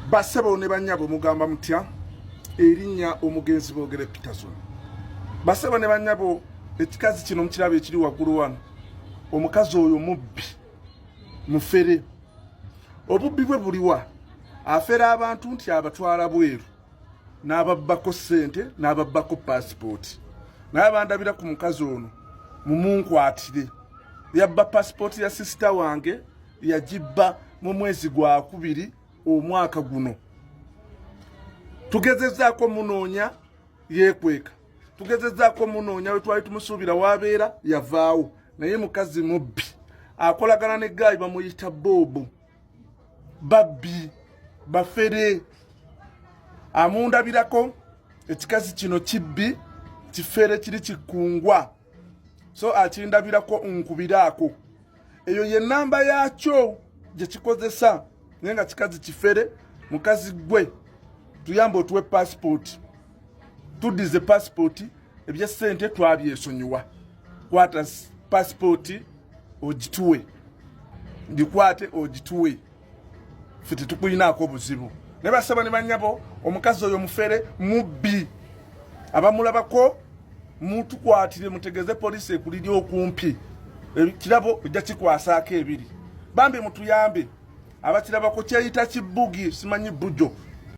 Basebo ne banyabo mugamba mutya erinnya omugenzi boogere Peterson. Basebo ne banyabo ekikazi kino mukirabe ekiri waggulu wano. Omukazi oyo mubbi mufere. Obubbi bwe buliwa afera abantu nti abatwala bweru n'ababbako ssente n'ababbako passport. Naye bandabira ku mukazi ono mumunkwatire. Yabba passport ya sister wange yagibba mu mwezi gwa 2 omwaka guno. Tugezezaako munoonya yeekweka. Tugezezaako munoonya we twali tumusuubira wabeera yavaawo. Naye mukazi mubbi akolagana ne gayi bamuyita Bobo. Babbi bafere amundabirako ekikazi kino kibbi kifere kiri kikungwa. So akindabirako nkubiraako. Eyo ye namba yakyo gye kikozesa. Nenga kikazi kifere mukazi gwe tuyambo tuwe passport. Tudize passport ebye sente twabyesonyiwa. Kwata passport ogituwe. Ndikwate ogituwe. Fiti tukuyinaako obuzibu. Ne basaba ne banyabo omukazi oyo mufere mubbi. Abamulabako mutukwatire mutegeze police ekuliri okumpi. Kirabo ojja kikwasaako ebiri. Bambi mutuyambe. Abakirabako kyeyita kibugi simanyi bujo